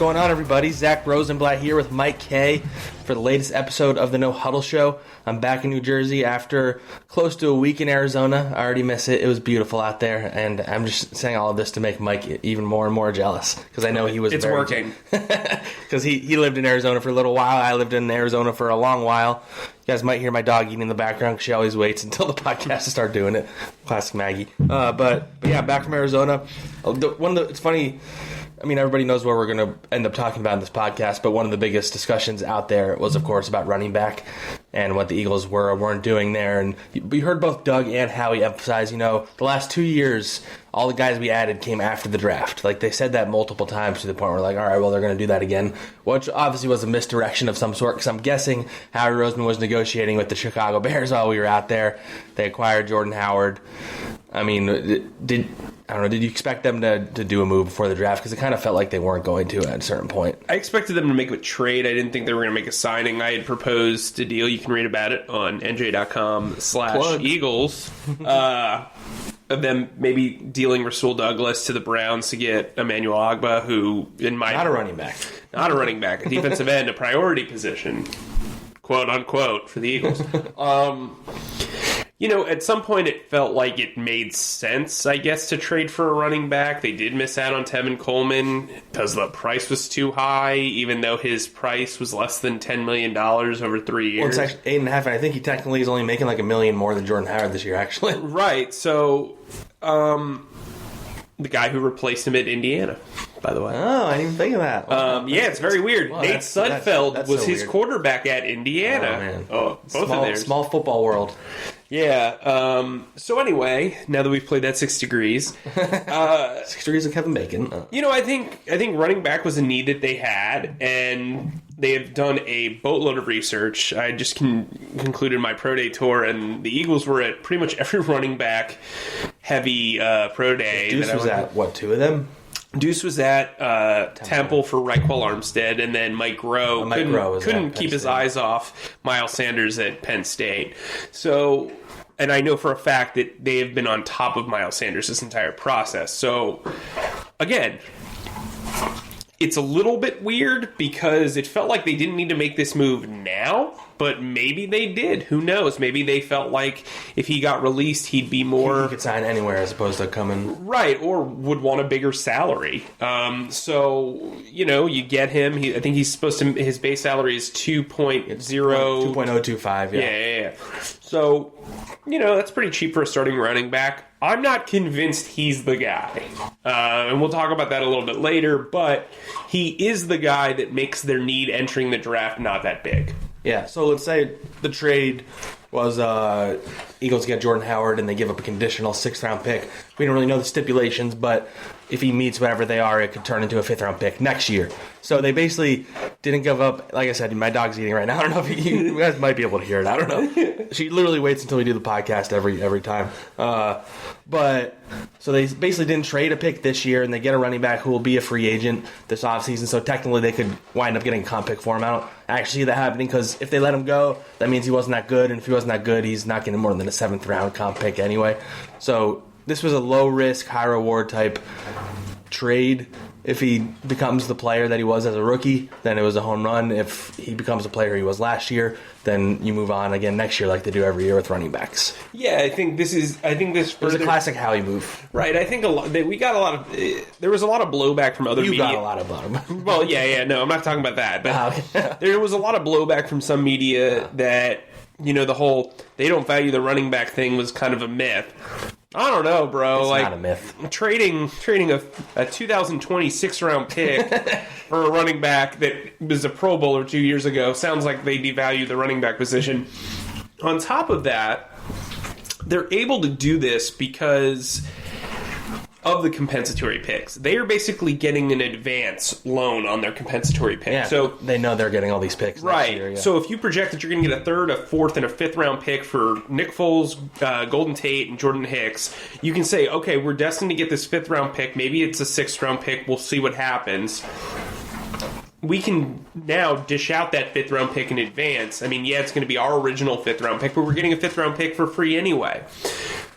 going on, everybody? Zack Rosenblatt here with Mike Kaye for the latest episode of the No Huddle Show. I'm back in New Jersey after close to a week in Arizona. I already miss it. It was beautiful out there, and I'm just saying all of this to make Mike even more and more jealous because I know he was. It's working because he lived in Arizona for a little while. I lived in Arizona for a long while. You guys might hear my dog eating in the background because she always waits until the podcast to start doing it. Classic Maggie. But yeah, back from Arizona. It's funny. I mean, everybody knows what we're going to end up talking about in this podcast, but one of the biggest discussions out there was, of course, about running back and what the Eagles were or weren't doing there. And we heard both Doug and Howie emphasize, the last 2 years, all the guys we added came after the draft. Like, they said that multiple times to the point where, like, all right, well, they're going to do that again, which obviously was a misdirection of some sort because I'm guessing Howie Roseman was negotiating with the Chicago Bears while we were out there. They acquired Jordan Howard. I mean, did you expect them to do a move before the draft? Because it kind of felt like they weren't going to at a certain point. I expected them to make a trade. I didn't think they were going to make a signing. I had proposed a deal. You can read about it on NJ.com/Eagles. Of them maybe dealing Rasul Douglas to the Browns to get Emmanuel Ogbah, who not a running back. Not a running back. A defensive end, a priority position, quote unquote, for the Eagles. At some point it felt like it made sense, I guess, to trade for a running back. They did miss out on Tevin Coleman because the price was too high, even though his price was less than $10 million over 3 years. Well, it's actually 8.5, and I think he technically is only making like $1 million more than Jordan Howard this year, actually. Right, so the guy who replaced him at Indiana, by the way. Oh, I didn't even think of that. Yeah, it's very weird. Well, Nate Sudfeld that's was so his weird. quarterback at Indiana. Oh, man. Both of theirs. Small football world. Yeah. So anyway, now that we've played that 6 degrees, 6 degrees of Kevin Bacon. I think running back was a need that they had, and they have done a boatload of research. I just concluded my pro day tour, and the Eagles were at pretty much every running back heavy pro day. Deuce was at what, 2 of them? Deuce was at Temple for Raquel Armstead, and then Mike Rowe couldn't keep his eyes off Miles Sanders at Penn State. So, and I know for a fact that they have been on top of Miles Sanders this entire process. So, again, it's a little bit weird because it felt like they didn't need to make this move now, but maybe they did. Who knows? Maybe they felt like if he got released, he'd be more... He could sign anywhere as opposed to coming... Right, or would want a bigger salary. So, you get him. I think he's supposed to... His base salary is 2.025, yeah. So, that's pretty cheap for a starting running back. I'm not convinced he's the guy. And we'll talk about that a little bit later, but he is the guy that makes their need entering the draft not that big. Yeah, so let's say the trade was Eagles get Jordan Howard and they give up a conditional 6th-round pick. We don't really know the stipulations, but if he meets whatever they are, it could turn into a 5th-round pick next year. So they basically didn't give up. Like I said, my dog's eating right now. I don't know if you guys might be able to hear it. I don't know. She literally waits until we do the podcast every time. But so they basically didn't trade a pick this year, and they get a running back who will be a free agent this offseason. So technically they could wind up getting a comp pick for him. I don't actually see that happening because if they let him go, that means he wasn't that good. And if he wasn't that good, he's not getting more than a 7th-round comp pick anyway. So this was a low-risk, high-reward type trade. If he becomes the player that he was as a rookie, then it was a home run. If he becomes the player he was last year, then you move on again next year like they do every year with running backs. Yeah, I think this it was a classic Howie move. Right, I think there was a lot of blowback from other media. You got a lot of blowback. Well, yeah, no, I'm not talking about that. But there was a lot of blowback from some media that, the whole they don't value the running back thing was kind of a myth. I don't know, bro. It's not a myth. Trading a 2020 6th-round pick for a running back that was a Pro Bowler 2 years ago sounds like they devalue the running back position. On top of that, they're able to do this because of the compensatory picks. They are basically getting an advance loan on their compensatory pick. Yeah, so they know they're getting all these picks right next year, yeah. So if you project that you're going to get a 3rd, a 4th, and a 5th-round pick for Nick Foles, Golden Tate, and Jordan Hicks, you can say, okay, we're destined to get this 5th-round pick. Maybe it's a 6th-round pick. We'll see what happens. We can now dish out that 5th-round pick in advance. I mean, yeah, it's going to be our original 5th-round pick, but we're getting a 5th-round pick for free anyway.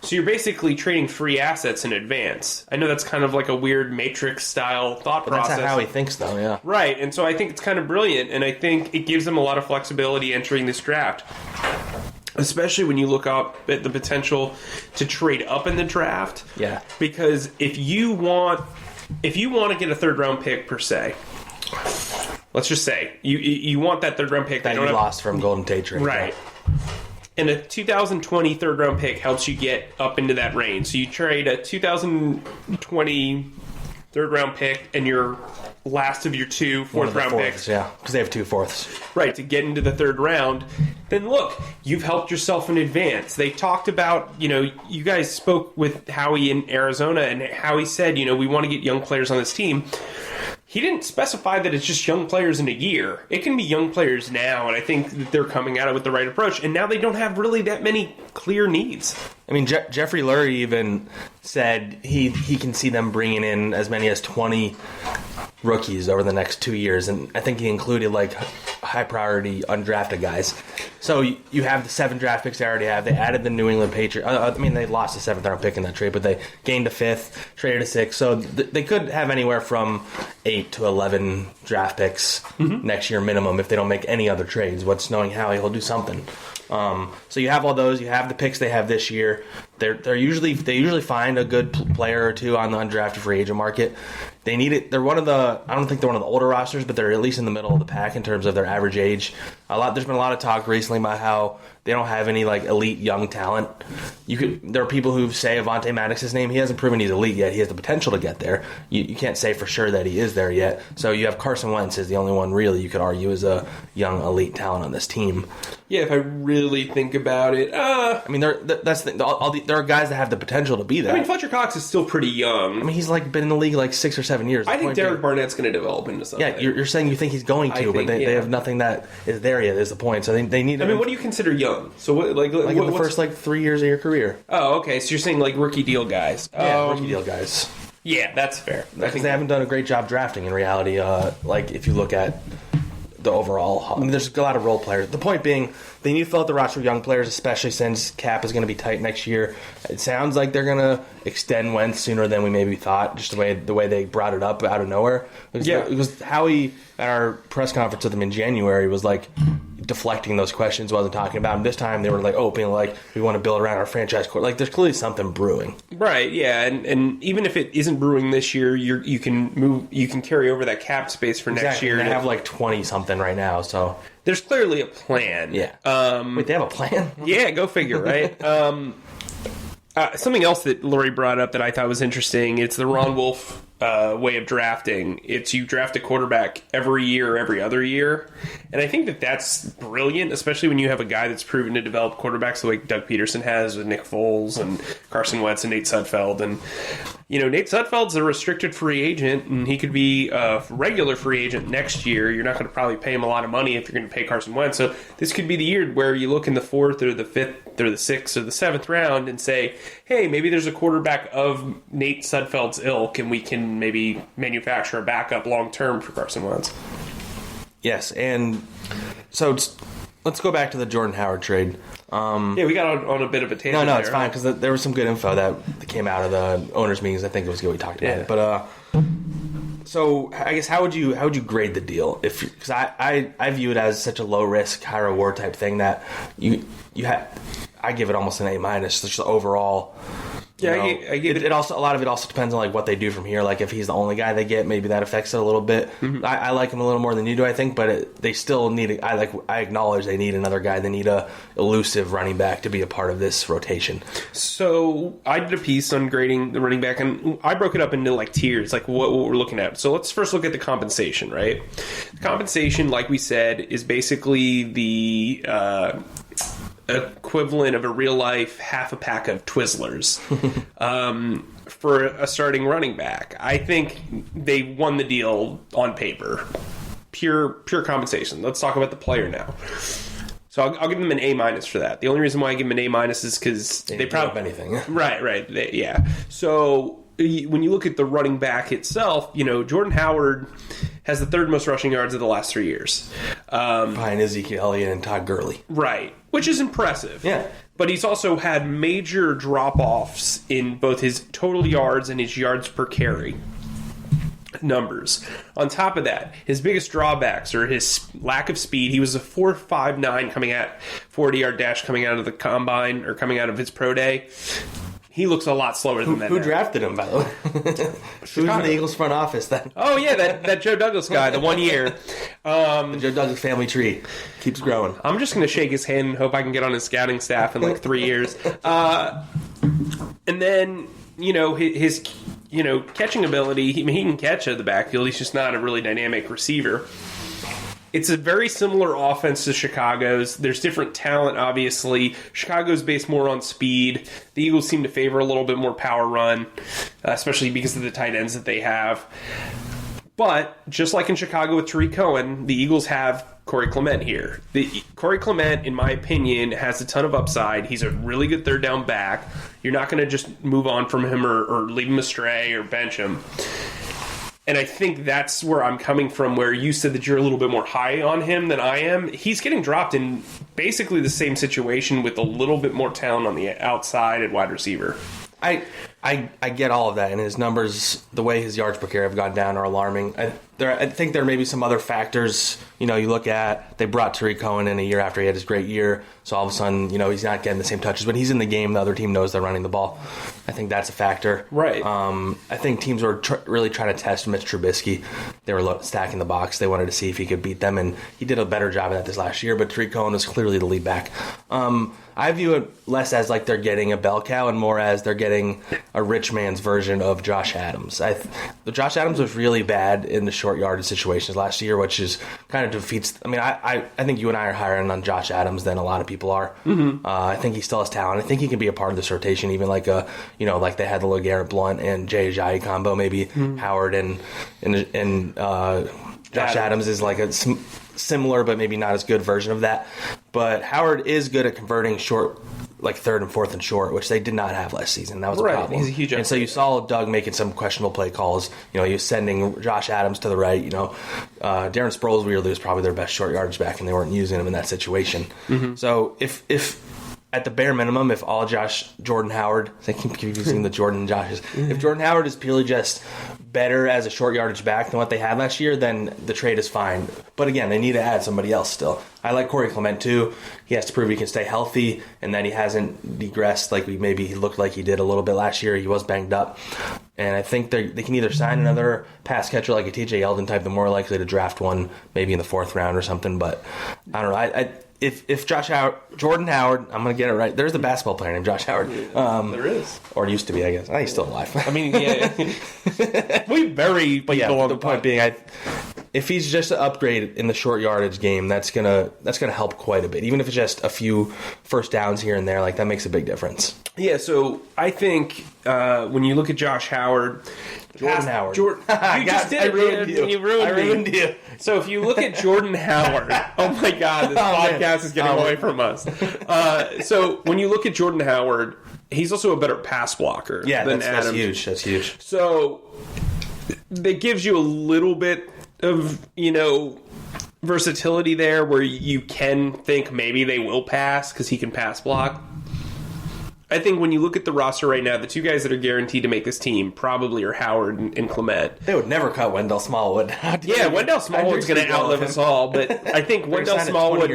So you're basically trading free assets in advance. I know that's kind of like a weird Matrix-style thought process. That's how he thinks, though, yeah. Right, and so I think it's kind of brilliant, and I think it gives them a lot of flexibility entering this draft. Especially when you look up at the potential to trade up in the draft. Yeah. Because if you want to get a third-round pick, per se, let's just say, you want that third-round pick. That you lost from Golden Tate trade. Right. And a 2020 third-round pick helps you get up into that range. So you trade a 2020 third-round pick and your last of your two fourth-round picks. Yeah, because they have 2 fourths. Right, to get into the third round. Then look, you've helped yourself in advance. They talked about, you guys spoke with Howie in Arizona, and Howie said, we want to get young players on this team. He didn't specify that it's just young players in a year. It can be young players now, and I think that they're coming at it with the right approach. And now they don't have really that many clear needs. I mean, Jeffrey Lurie even said he can see them bringing in as many as 20 rookies over the next 2 years, and I think he included high priority undrafted guys. So you have the 7 draft picks they already have. They added the New England Patriots. They lost the 7th round pick in that trade, but they gained a 5th, traded a 6th. So they could have anywhere from 8 to 11 draft picks next year minimum if they don't make any other trades. What's knowing Howie, he'll do something. So you have all those. You have the picks they have this year. They usually find a good player or two on the undrafted free agent market. They need it. They're I don't think they're one of the older rosters, but they're at least in the middle of the pack in terms of their average age. There's been a lot of talk recently about how they don't have any elite young talent. There are people who say Avonte Maddox's name. He hasn't proven he's elite yet. He has the potential to get there. You can't say for sure that he is there yet. So you have Carson Wentz is the only one really you could argue is a young elite talent on this team. Yeah, if I really think about it, there are guys that have the potential to be there. Fletcher Cox is still pretty young. He's been in the league 6 or 7 years. I think Derek Barnett's going to develop into something. Yeah, you're saying you think he's going to, but they have nothing that is there yet. Is the point? So they need. What do you consider young? So what, in the first 3 years of your career? Oh, okay. So you're saying rookie deal guys? Yeah, rookie deal guys. Yeah, that's fair. Because they haven't done a great job drafting in reality. If you look at the overall, there's a lot of role players. The point being, they need to fill out the roster with young players, especially since cap is going to be tight next year. It sounds like they're going to extend Wentz sooner than we maybe thought, just the way they brought it up out of nowhere. It was Howie at our press conference with them in January was deflecting those questions, wasn't talking about them. This time they were open, we want to build around our franchise core. There's clearly something brewing. Right, yeah, and even if it isn't brewing this year, you can carry over that cap space for next year. They have 20 something right now, so there's clearly a plan. Yeah. Wait, they have a plan? Yeah, go figure, right? Something else that Lurie brought up that I thought was interesting, it's the Ron Wolf way of drafting. It's you draft a quarterback every year or every other year. And I think that's brilliant, especially when you have a guy that's proven to develop quarterbacks the way Doug Peterson has with Nick Foles and Carson Wentz and Nate Sudfeld. And, Nate Sudfeld's a restricted free agent, and he could be a regular free agent next year. You're not going to probably pay him a lot of money if you're going to pay Carson Wentz. So this could be the year where you look in the 4th or the 5th or the 6th or the 7th round and say, hey, maybe there's a quarterback of Nate Sudfeld's ilk, and we can maybe manufacture a backup long-term for Carson Wentz. Yes, and so let's go back to the Jordan Howard trade. Yeah, we got on a bit of a tangent. No, it's fine, because there was some good info that came out of the owners' meetings. I think it was good we talked about it. But so I guess how would you grade the deal? Because I view it as such a low risk, high reward type thing that I give it almost an A-, just the overall. Yeah, I get it. It also, a lot of it also depends on what they do from here. If he's the only guy they get, maybe that affects it a little bit. Mm-hmm. I like him a little more than you do, I think, but they still need. I acknowledge they need another guy. They need a elusive running back to be a part of this rotation. So I did a piece on grading the running back, and I broke it up into tiers, what we're looking at. So let's first look at the compensation. Right, the compensation, like we said, is basically the equivalent of a real life half a pack of Twizzlers for a starting running back. I think they won the deal on paper. Pure compensation. Let's talk about the player now. So I'll give them an A- for that. The only reason why I give them an A- is because they probably anything. Right. Yeah. So when you look at the running back itself, Jordan Howard has the 3rd most rushing yards of the last 3 years. Behind Ezekiel Elliott and Todd Gurley. Right. Which is impressive. Yeah. But he's also had major drop-offs in both his total yards and his yards per carry numbers. On top of that, his biggest drawbacks are his lack of speed. He was a 4.59 coming at 40-yard dash coming out of the combine or coming out of his pro day. He looks a lot slower than that. Who drafted him, by the way? Who's in the Eagles front office then? Oh, yeah, that Joe Douglas guy, the 1 year. The Joe Douglas family tree keeps growing. I'm just going to shake his hand and hope I can get on his scouting staff in like 3 years. And then, his catching ability, he can catch out of the backfield. He's just not a really dynamic receiver. It's a very similar offense to Chicago's. There's different talent, obviously. Chicago's based more on speed. The Eagles seem to favor a little bit more power run, especially because of the tight ends that they have. But, just like in Chicago with Tariq Cohen, the Eagles have Corey Clement here. Corey Clement, in my opinion, has a ton of upside. He's a really good third down back. You're not going to just move on from him or leave him astray or bench him. And I think that's where I'm coming from, where you said that you're a little bit more high on him than I am. He's getting dropped in basically the same situation with a little bit more talent on the outside at wide receiver. I get all of that, and his numbers, the way his yards per carry have gone down, are alarming. I think there may be some other factors. You look at, they brought Tariq Cohen in a year after he had his great year, so all of a sudden, he's not getting the same touches. When he's in the game, the other team knows they're running the ball. I think that's a factor. Right. I think teams were really trying to test Mitch Trubisky. They were stacking the box. They wanted to see if he could beat them, and he did a better job of that this last year, but Tariq Cohen was clearly the lead back. I view it less as like they're getting a bell cow and more as they're getting a rich man's version of Josh Adams. Josh Adams was really bad in the short yardage situations last year, which is kind of defeats. I mean, I think you and I are higher on Josh Adams than a lot of people are. Mm-hmm. I think he still has talent. I think he can be a part of this rotation, even like like they had the LeGarrette Blount and Jay Ajayi combo. Maybe Howard and Josh Adams is like a similar but maybe not as good version of that. But Howard is good at converting short, like third and fourth and short, which they did not have last season. That was a problem. He's a huge and so you saw Doug making some questionable play calls. He was sending Josh Adams to the right. Darren Sproles weirdly was probably their best short yardage back, and they weren't using him in that situation. Mm-hmm. So if at the bare minimum, if all Jordan Howard, I keep using the Jordan and Joshes, if Jordan Howard is purely just better as a short yardage back than what they had last year, then the trade is fine. But again, they need to add somebody else still. I like Corey Clement too. He has to prove he can stay healthy and that he hasn't digressed like maybe he looked like he did a little bit last year. He was banged up. And I think they can either sign another pass catcher like a TJ Yeldon type, they're more likely to draft one maybe in the fourth round or something. But I don't know. If Jordan Howard, I'm going to get it right. There's a basketball player named Josh Howard. There is. Or used to be, I guess. He's still alive. I mean, yeah. We bury people on the point being, if he's just an upgrade in the short yardage game, that's gonna help quite a bit. Even if it's just a few first downs here and there, like that makes a big difference. Yeah, so I think when you look at Josh Howard... Jordan Howard. You just did it. You ruined me. So if you look at Jordan Howard, oh my God, this podcast is getting away from us. So when you look at Jordan Howard, he's also a better pass blocker than Adams. That's huge. So that gives you a little bit of, versatility there where you can think maybe they will pass because he can pass block. I think when you look at the roster right now, the two guys that are guaranteed to make this team probably are Howard and Clement. They would never cut Wendell Smallwood. Wendell Smallwood's going to outlive us all, but I think Wendell Smallwood.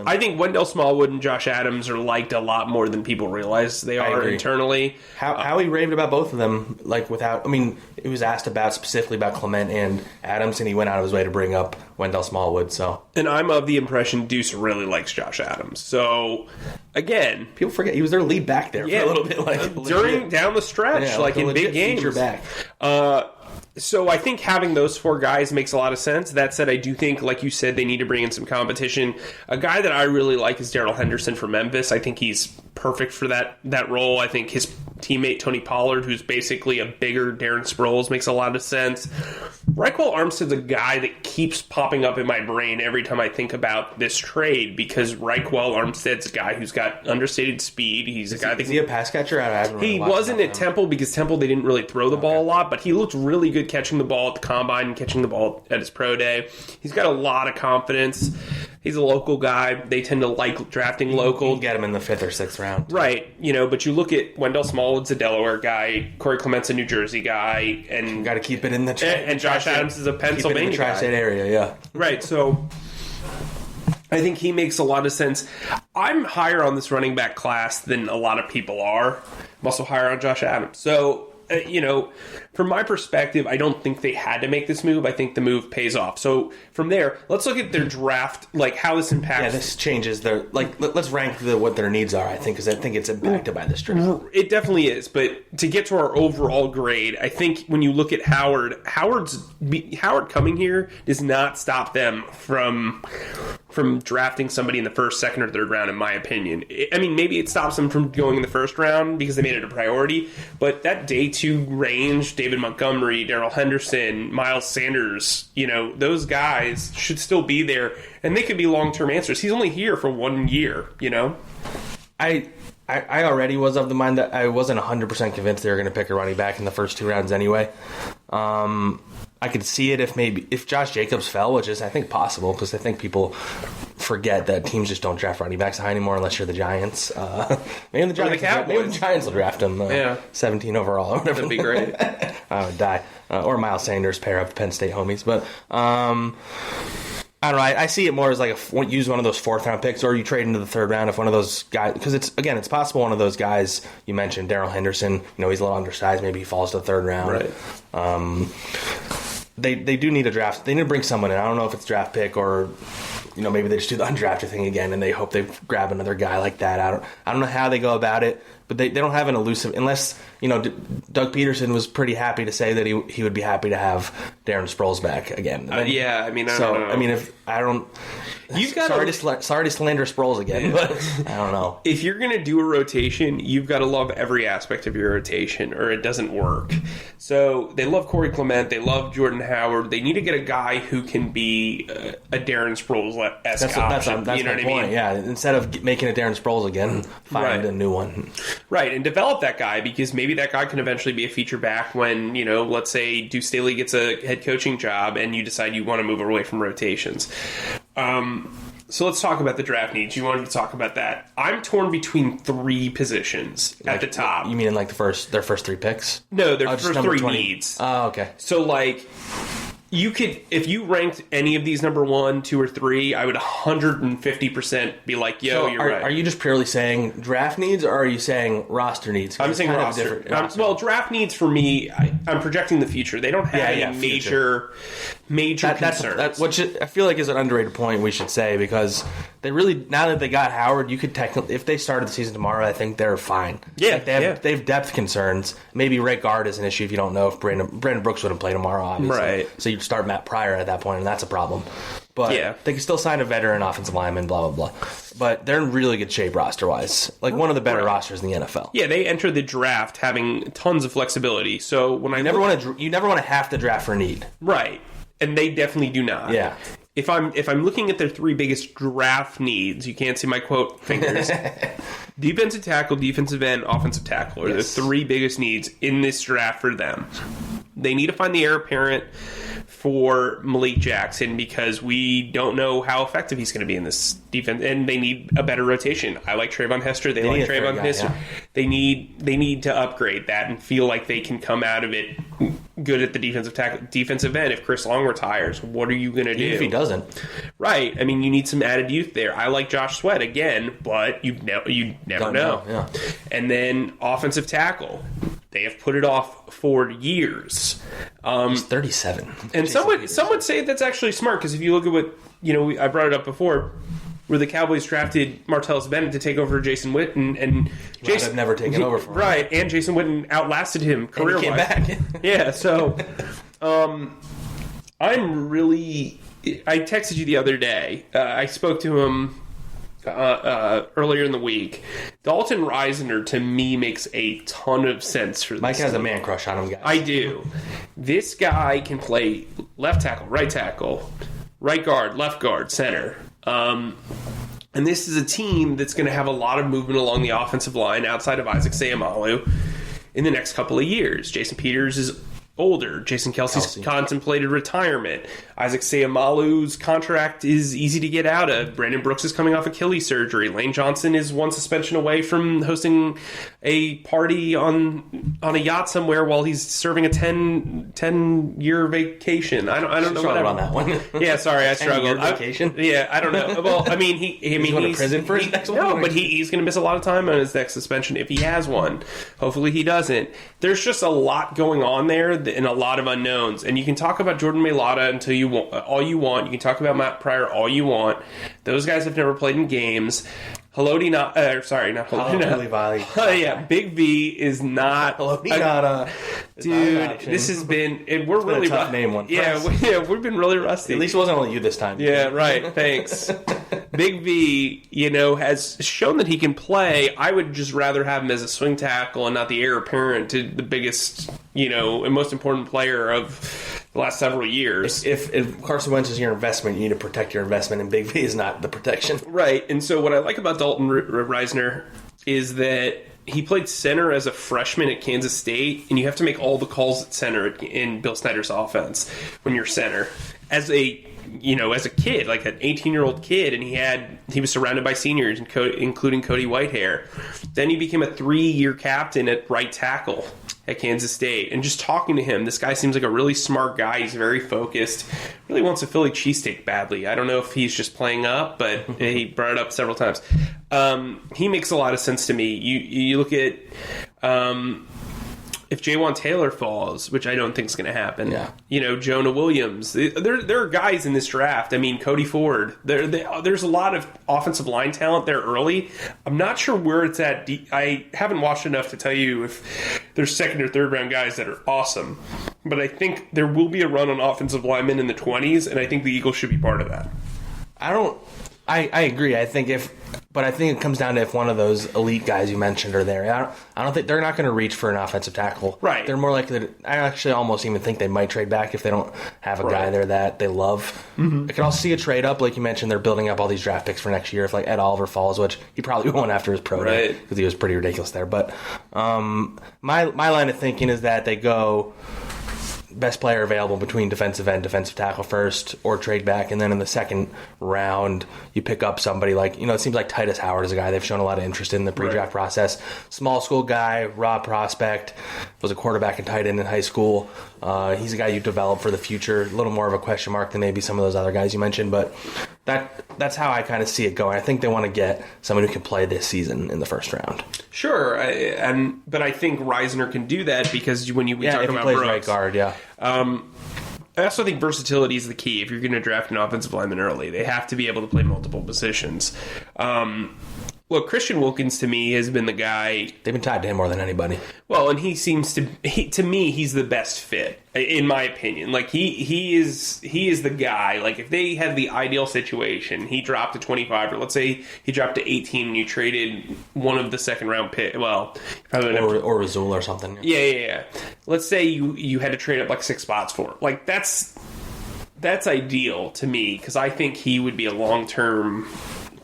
I think Wendell Smallwood and Josh Adams are liked a lot more than people realize they are internally. Howie raved about both of them, he was asked specifically about Clement and Adams, and he went out of his way to bring up Wendell Smallwood. So, and I'm of the impression Deuce really likes Josh Adams. So, again, people forget he was their lead back there for a little bit, down the stretch, in big games. Back. So I think having those four guys makes a lot of sense. That said, I do think, like you said, they need to bring in some competition. A guy that I really like is Darrell Henderson from Memphis. I think he's perfect for that role. I think his teammate Tony Pollard, who's basically a bigger Darren Sproles, makes a lot of sense. Reichwell Armstead's a guy that keeps popping up in my brain every time I think about this trade because Reichwell Armstead's a guy who's got understated speed. He's a guy that is he a pass catcher? He wasn't at Temple because Temple they didn't really throw the ball a lot, but he looked really good catching the ball at the combine and catching the ball at his pro day. He's got a lot of confidence. He's a local guy. They tend to like drafting local. You can get him in the 5th or 6th round. Right. But you look at Wendell Smallwood's a Delaware guy, Corey Clement's a New Jersey guy, and got to keep it in the and Josh Adams is a Pennsylvania guy. Tri-state area, yeah. Right. So I think he makes a lot of sense. I'm higher on this running back class than a lot of people are. I'm also higher on Josh Adams. So, from my perspective, I don't think they had to make this move. I think the move pays off. So from there, let's look at their draft, like how this impacts. Yeah, this changes their, let's rank what their needs are, I think, because I think it's impacted by this draft. It definitely is. But to get to our overall grade, I think when you look at Howard coming here does not stop them from drafting somebody in the 1st, 2nd, or 3rd round, in my opinion. I mean, maybe it stops them from going in the 1st round because they made it a priority, but that day 2 range, David Montgomery, Darrell Henderson, Miles Sanders, those guys should still be there, and they could be long-term answers. He's only here for 1 year, I already was of the mind that I wasn't 100% convinced they were going to pick a running back in the first 2 rounds anyway. I could see it if Josh Jacobs fell, which is, I think, possible, because I think people forget that teams just don't draft running backs high anymore unless you're the Giants. Maybe the Giants will draft him 17 overall or whatever. That'd be great. I would die. Or Miles Sanders, pair up Penn State homies. But I don't know. I see it more as use one of those 4th round picks, or you trade into the 3rd round if one of those guys, because it's possible one of those guys you mentioned, Darrell Henderson, he's a little undersized, maybe he falls to the 3rd round. Right. They do need a draft. They need to bring someone in. I don't know if it's draft pick or maybe they just do the undrafted thing again and they hope they grab another guy like that. I don't know how they go about it, but they don't have an elusive, unless Doug Peterson was pretty happy to say that he would be happy to have Darren Sproles back again. I don't know. Sorry to slander Sproles again, but I don't know. If you're going to do a rotation, you've got to love every aspect of your rotation, or it doesn't work. So they love Corey Clement, they love Jordan Howard. They need to get a guy who can be a Darren Sproles-esque option. That's my point. Yeah, instead of making a Darren Sproles again, find a new one. Right, and develop that guy, because maybe that guy can eventually be a feature back when let's say Deuce Staley gets a head coaching job and you decide you want to move away from rotations. So let's talk about the draft needs. You wanted to talk about that. I'm torn between 3 positions at the top. You mean in their first 3 picks? No, their first 3 needs. Oh, okay. So you could, if you ranked any of these number 1, 2, or 3, I would 150% be like, you're right. Are you just purely saying draft needs, or are you saying roster needs? I'm saying roster. Well, draft needs for me, I'm projecting the future. They don't have any major concerns. Which I feel like is an underrated point we should say, because they really, now that they got Howard, you could technically, if they started the season tomorrow, I think they're fine. Yeah, they have depth concerns. Maybe right guard is an issue if you don't know if Brandon Brooks wouldn't play tomorrow, obviously. Right. So you'd start Matt Pryor at that point, and that's a problem. But they can still sign a veteran offensive lineman, blah, blah, blah. But they're in really good shape roster-wise. One of the better rosters in the NFL. Yeah, they enter the draft having tons of flexibility. So when you never want to have to draft for need. Right. And they definitely do not. Yeah. If I'm looking at their 3 biggest draft needs, you can't see my quote fingers. Defensive tackle, defensive end, offensive tackle are the 3 biggest needs in this draft for them. They need to find the heir apparent for Malik Jackson, because we don't know how effective he's going to be in this defense, and they need a better rotation. I like Trayvon Hester. They like Trayvon Hester. Yeah. They need to upgrade that and feel like they can come out of it good at the defensive end. If Chris Long retires, what are you going to do? If he doesn't. Right. I mean, you need some added youth there. I like Josh Sweat again, but you never know. Yeah. And then offensive tackle. They have put it off for years. He's 37. And some would say that's actually smart, because if you look at what, I brought it up before, where the Cowboys drafted Martellus Bennett to take over Jason Witten, and Jason have never taken over for him. Right, and Jason Witten outlasted him career-wise. And he came back. Yeah, so I'm really... I texted you the other day. I spoke to him earlier in the week. Dalton Reisner, to me, makes a ton of sense for this. Mike has a man crush on him, guys. I do. This guy can play left tackle, right guard, left guard, center. And this is a team that's going to have a lot of movement along the offensive line outside of Isaac Seumalo in the next couple of years. Jason Peters is older. Jason Kelsey's contemplated retirement. Isaac Seumalo's contract is easy to get out of. Brandon Brooks is coming off Achilles surgery. Lane Johnson is one suspension away from hosting a party on a yacht somewhere while he's serving a 10-year vacation. I don't know what on that one. Yeah, sorry, I struggled. Vacation? Yeah, I don't know. Well, I mean, he's going to prison for his next one. No, but he's going to miss a lot of time on his next suspension if he has one. Hopefully, he doesn't. There's just a lot going on there and a lot of unknowns. And you can talk about Jordan Mailata until you want, all you want. You can talk about Matt Pryor all you want. Those guys have never played in games. Haloti not yeah, Big V is not. Haloti Nada, dude. This has been, and we're really a tough name one. We've been really rusty. At least it wasn't only you this time. Yeah, right. Thanks. Big V, has shown that he can play. I would just rather have him as a swing tackle and not the heir apparent to the biggest, and most important player of the last several years. If Carson Wentz is your investment, you need to protect your investment, and Big V is not the protection. Right. And so what I like about Dalton Reisner is that he played center as a freshman at Kansas State, and you have to make all the calls at center in Bill Snyder's offense when you're center. As a kid, like an 18-year-old kid, and he was surrounded by seniors, including Cody Whitehair. Then he became a 3-year captain at right tackle at Kansas State. And just talking to him, this guy seems like a really smart guy. He's very focused. Really wants a Philly cheesesteak badly. I don't know if he's just playing up, but he brought it up several times. He makes a lot of sense to me. You look at if Jaywan Taylor falls, which I don't think is going to happen, Jonah Williams. There are guys in this draft. I mean, Cody Ford. There's a lot of offensive line talent there early. I'm not sure where it's at. I haven't watched enough to tell you if there's second or third round guys that are awesome. But I think there will be a run on offensive linemen in the 20s, and I think the Eagles should be part of that. I agree. I think it comes down to if one of those elite guys you mentioned are there. I don't think they're not going to reach for an offensive tackle. Right. They're more likely to, I actually almost even think they might trade back if they don't have a guy there that they love. Mm-hmm. I could also see a trade up, like you mentioned. They're building up all these draft picks for next year. If like Ed Oliver falls, which he probably won't after his pro day because he was pretty ridiculous there. But my line of thinking is that they go best player available between defensive end, defensive tackle first, or trade back, and then in the second round you pick up somebody like, it seems like Titus Howard is a guy they've shown a lot of interest in the pre-draft process. Small school guy, raw prospect, was a quarterback and tight end in high school. He's a guy you develop for the future. A little more of a question mark than maybe some of those other guys you mentioned, but that's how I kind of see it going. I think they want to get someone who can play this season in the first round. Sure, but I think Reisner can do that because when we talk about plays Brooks, right guard, I also think versatility is the key. If you're going to draft an offensive lineman early, they have to be able to play multiple positions. Look, Christian Wilkins to me has been the guy. They've been tied to him more than anybody. Well, and he seems to me, he's the best fit, in my opinion. Like he is the guy. Like if they had the ideal situation, he dropped to 25, or let's say he dropped to 18, and you traded one of the second round pick. Well, probably or Razul or something. Yeah. Let's say you had to trade up like 6 spots for him. Like that's ideal to me because I think he would be a long-term.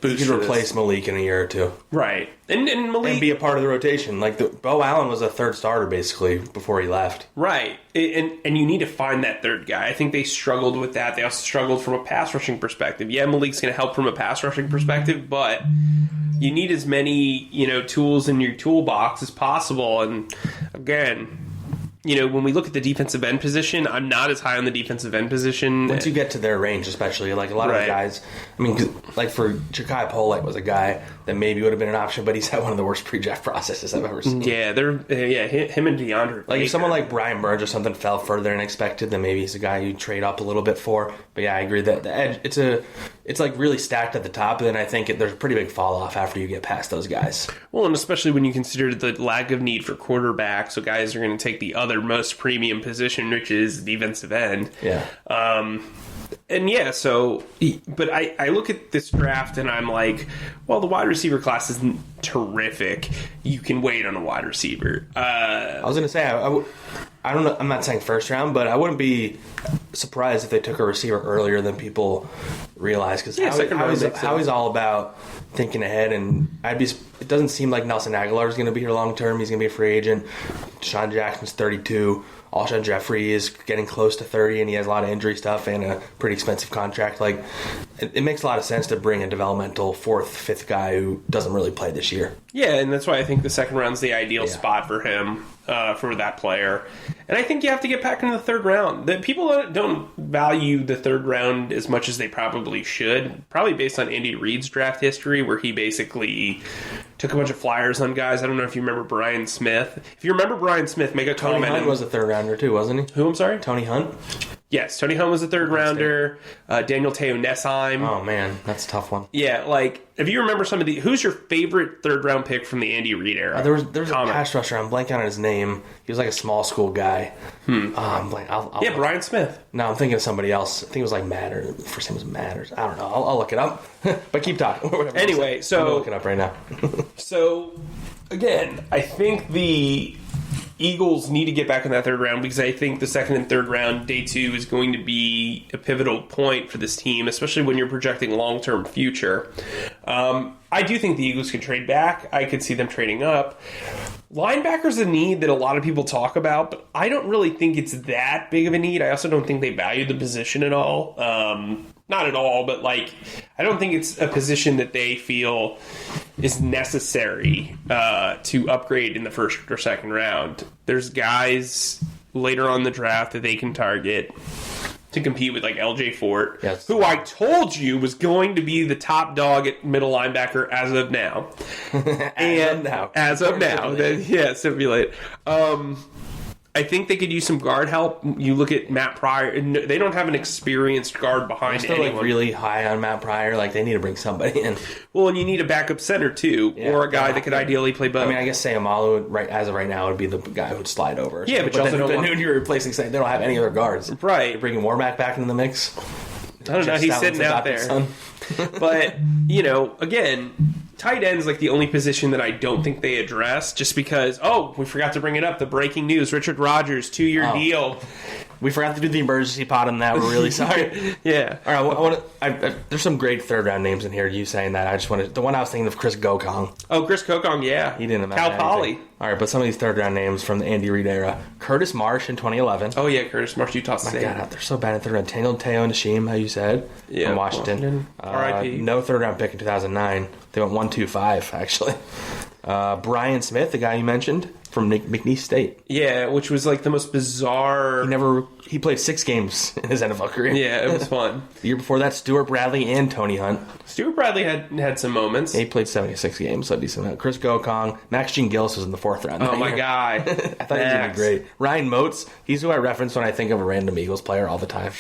You could replace Malik in a year or two. Right. And Malik... And be a part of the rotation. Like, Bo Allen was a third starter, basically, before he left. Right. And you need to find that third guy. I think they struggled with that. They also struggled from a pass rushing perspective. Yeah, Malik's going to help from a pass rushing perspective, but you need as many, tools in your toolbox as possible. And, again... when we look at the defensive end position, I'm not as high on the defensive end position. Once you get to their range, especially, like a lot of the guys, like for Ja'Kai Polite was a guy that maybe would have been an option, but he's had one of the worst pre-draft processes I've ever seen. Yeah, him and DeAndre. Like if someone like Brian Burns or something fell further than expected, then maybe he's a guy you trade up a little bit for. But yeah, I agree that the edge, it's like really stacked at the top, and then I think there's a pretty big fall off after you get past those guys. Well, and especially when you consider the lack of need for quarterbacks, so guys are going to take the other most premium position, which is defensive end. Yeah. But I look at this draft and I'm like, well, the wide receiver class isn't terrific. You can wait on a wide receiver. I was going to say, I don't know. I'm not saying first round, but I wouldn't be surprised if they took a receiver earlier than people realize. Because Howie's all about thinking ahead, and it doesn't seem like Nelson Aguilar is going to be here long term. He's going to be a free agent. Deshaun Jackson's 32. Alshon Jeffrey is getting close to 30, and he has a lot of injury stuff and a pretty expensive contract. Like, it makes a lot of sense to bring a developmental 4th, 5th guy who doesn't really play this year. Yeah, and that's why I think the second round's the ideal spot for him, for that player. And I think you have to get back into the 3rd round. The people don't value the 3rd round as much as they probably should, probably based on Andy Reid's draft history, where he basically took a bunch of flyers on guys. I don't know if you remember Brian Smith. If you remember Brian Smith, make a comment. Tony Hunt was a 3rd rounder too, wasn't he? Who, I'm sorry? Tony Hunt? Yes, Tony Hunt was a 3rd rounder. Daniel Te'o-Nessheim. Oh, man, that's a tough one. Yeah, like, if you remember some of the... Who's your favorite 3rd round pick from the Andy Reid era? There was a pass rusher. I'm blanking on his name. He was like a small school guy. I'm blanking. Brian Smith. No, I'm thinking of somebody else. I think it was like Matter. The first name was Matters. I don't know. I'll look it up. But keep talking. Anyway, so... I'm looking up right now. So, again, I think the Eagles need to get back in that 3rd round because I think the 2nd and 3rd round, day 2, is going to be a pivotal point for this team, especially when you're projecting long-term future. I do think the Eagles can trade back. I could see them trading up. Linebacker's a need that a lot of people talk about, but I don't really think it's that big of a need. I also don't think they value the position at all. Not at all, but like, I don't think it's a position that they feel is necessary to upgrade in the 1st or 2nd round. There's guys later on in the draft that they can target to compete with, like LJ Fort, who I told you was going to be the top dog at middle linebacker as of now. As of now. Yeah, stipulate. I think they could use some guard help. You look at Matt Pryor. They don't have an experienced guard behind anyone. They're still really high on Matt Pryor. Like, they need to bring somebody in. Well, and you need a backup center, too, or a guy that could ideally play both. I mean, I guess Sayamalu, as of right now, would be the guy who would slide over. Yeah, but you also don't want... you're replacing Say they don't have any other guards. Right. You're bringing Warmack back into the mix. I don't know. He's sitting out there. But, again... Tight end's like the only position that I don't think they address, just because, we forgot to bring it up. The breaking news, Richard Rodgers, 2-year deal. We forgot to do the emergency pod on that. We're really sorry. Yeah. All right, there's some great 3rd round names in here, you saying that. I just wanted, the one I was thinking of, Chris Gokong. Oh, Chris Gokong, yeah. He didn't amount Cal Poly. All right, but some of these 3rd round names from the Andy Reid era. Curtis Marsh in 2011. Oh, yeah, Curtis Marsh, Utah State. My God, they're so bad in 3rd round. Daniel Te'o-Nessheim, how you said, from Washington. R.I.P. No 3rd round pick in 2009. They went 1-2-5, actually. Brian Smith, the guy you mentioned, from McNeese State. Yeah, which was like the most bizarre... He played 6 games in his NFL career. Yeah, it was fun. The year before that, Stuart Bradley and Tony Hunt. Stuart Bradley had some moments. He played 76 games, so decent amount. Chris Gokong. Max Jean Gillis was in the 4th round. Oh, my guy. I thought he was going to be great. Ryan Moats, he's who I reference when I think of a random Eagles player all the time.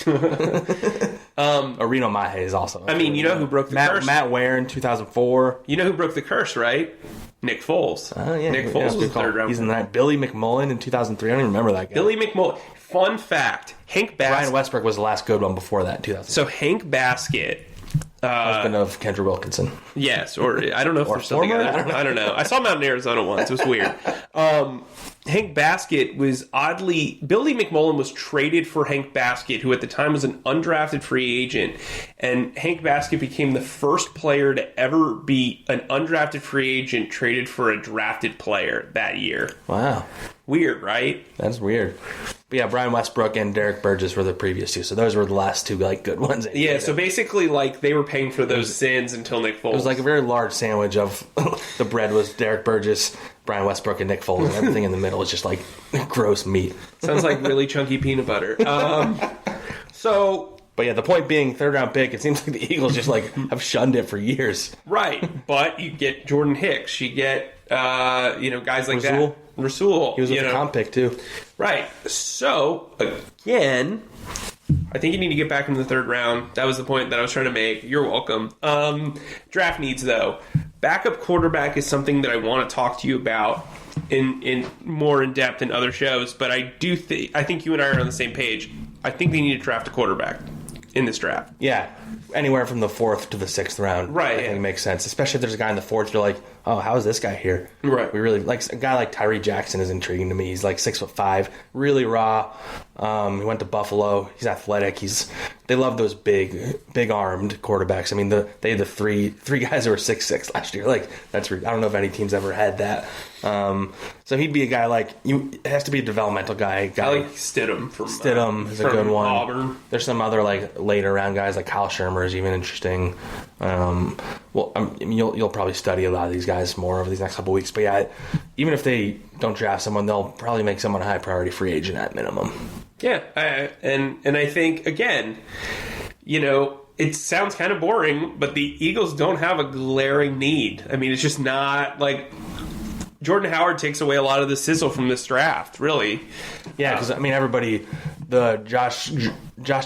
Reno Mahe is also. I mean, you know who broke the curse? Matt Ware in 2004. You know who broke the curse, right? Nick Foles. Yeah, Nick Foles was 3rd round. He's in that. Billy McMullen in 2003. I don't even remember that guy. Billy McMullen. Fun fact. Hank Baskett. Ryan Westbrook was the last good one before that, 2003. So Hank Baskett. Husband of Kendra Wilkinson. Yes, or I don't know if they're still together. I don't know. I saw him out in Arizona once. It was weird. Hank Baskett was oddly... Billy McMullen was traded for Hank Baskett, who at the time was an undrafted free agent. And Hank Baskett became the first player to ever be an undrafted free agent traded for a drafted player that year. Wow. Weird, right? That's weird. But yeah, Brian Westbrook and Derek Burgess were the previous 2, so those were the last 2 good ones. Yeah, so basically, they were paying for those sins until Nick Foles. It was like a very large sandwich of the bread was Derek Burgess, Brian Westbrook, and Nick Foles, and everything in the middle was just like gross meat. Sounds like really chunky peanut butter. But yeah, the point being, 3rd round pick, it seems like the Eagles just have shunned it for years. Right, but you get Jordan Hicks, you get guys like that. Rasul. He was with the comp pick, too. Right. So, again, I think you need to get back into the 3rd round. That was the point that I was trying to make. You're welcome. Draft needs, though. Backup quarterback is something that I want to talk to you about in more in depth in other shows, but I think you and I are on the same page. I think they need to draft a quarterback in this draft. Yeah. Anywhere from the 4th to the 6th round. Right. I think it makes sense. Especially if there's a guy in the 4th, you're like, oh, how is this guy here? Right. We really, a guy like Tyree Jackson is intriguing to me. He's 6'5", really raw. He went to Buffalo. He's athletic. They love those big armed quarterbacks. I mean, they had the three guys who were 6'6" last year. Like, I don't know if any team's ever had that. So he'd be a guy like you. It has to be a developmental guy. I like Stidham is a good one. Auburn. There's some other like later round guys like Kyle Shermer is even interesting. You'll probably study a lot of these guys more over these next couple of weeks. But yeah, even if they don't draft someone, they'll probably make someone a high priority free agent at minimum. Yeah, and I think again, it sounds kind of boring, but the Eagles don't have a glaring need. I mean, it's just not like Jordan Howard takes away a lot of the sizzle from this draft, really. Yeah, because everybody, the Josh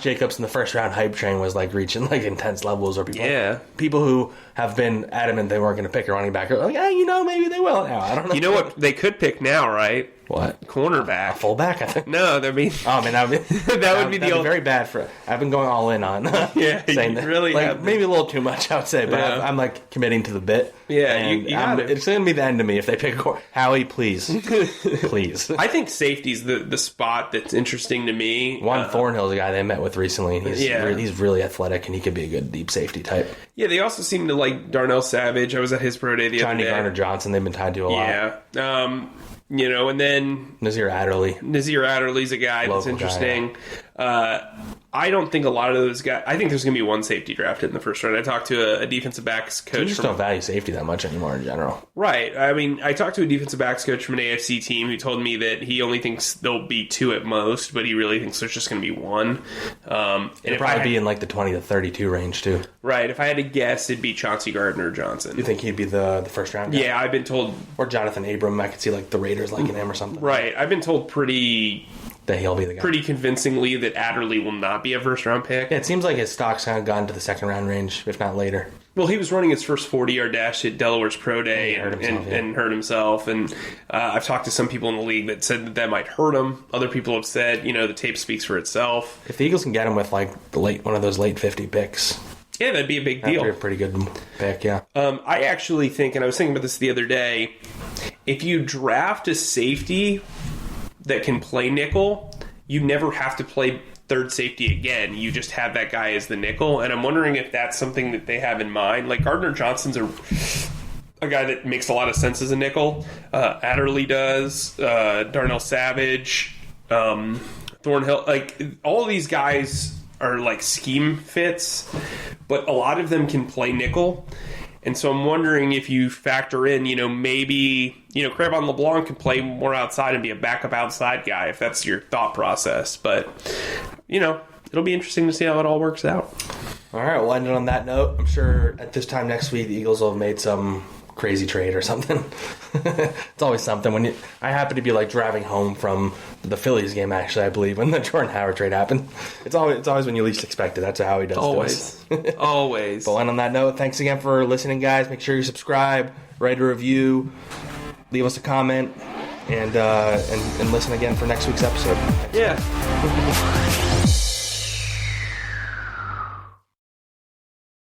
Jacobs in the first round hype train was like reaching like intense levels, or people who have been adamant they weren't going to pick a running back are like, maybe they will now. I don't know. You know what they could pick now, right? What? Cornerback. A fullback, I think. No, that would be very bad for. I've been going all in on saying that. Really, maybe a little too much, I would say, but I'm like committing to the bit. Yeah, you got it. It's going to be the end of me if they pick Howie. Please, please. I think safety's the spot that's interesting to me. Juan Thornhill's a guy they met with recently. And he's really athletic, and he could be a good deep safety type. Yeah, they also seem to like Darnell Savage. I was at his pro day the other day. Johnny Garner-Johnson, they've been tied to a lot. Yeah. And then Nazir Adderley's a guy that's interesting. I don't think a lot of those guys. I think there's going to be one safety drafted in the first round. I talked to a defensive backs coach. You just don't value safety that much anymore in general. Right. I mean, I talked to a defensive backs coach from an AFC team who told me that he only thinks there'll be two at most, but he really thinks there's just going to be one. It'll probably be in like the 20 to 32 range too. Right. If I had to guess, it'd be Chauncey Gardner-Johnson. You think he'd be the first round guy? Yeah, I've been told. Or Jonathan Abram. I could see like the Raiders liking him or something. Right. I've been told that he'll be the guy. Pretty convincingly that Adderley will not be a first-round pick. Yeah, it seems like his stock's kind of gone to the second-round range, if not later. Well, he was running his first 40-yard dash at Delaware's Pro Day and hurt himself. And I've talked to some people in the league that said that might hurt him. Other people have said, the tape speaks for itself. If the Eagles can get him with like one of those late 50 picks. Yeah, that'd be a big deal. That'd be a pretty good pick, yeah. I actually think, and I was thinking about this the other day, if you draft a safety that can play nickel, you never have to play third safety again. You just have that guy as the nickel, and I'm wondering if that's something that they have in mind. Like Gardner-Johnson's a guy that makes a lot of sense as a nickel. Adderley does. Darnell Savage, Thornhill. Like all of these guys are like scheme fits, but a lot of them can play nickel. And so I'm wondering if you factor in, maybe, Crevon LeBlanc can play more outside and be a backup outside guy if that's your thought process. But, it'll be interesting to see how it all works out. All right, we'll end it on that note. I'm sure at this time next week, the Eagles will have made some crazy trade or something. It's always something. I happen to be like driving home from the Phillies game, actually, I believe, when the Jordan Howard trade happened. It's always when you least expect it. That's how he does Always. Always. But on that note, thanks again for listening, guys. Make sure you subscribe, write a review, leave us a comment, and listen again for next week's episode. Yeah.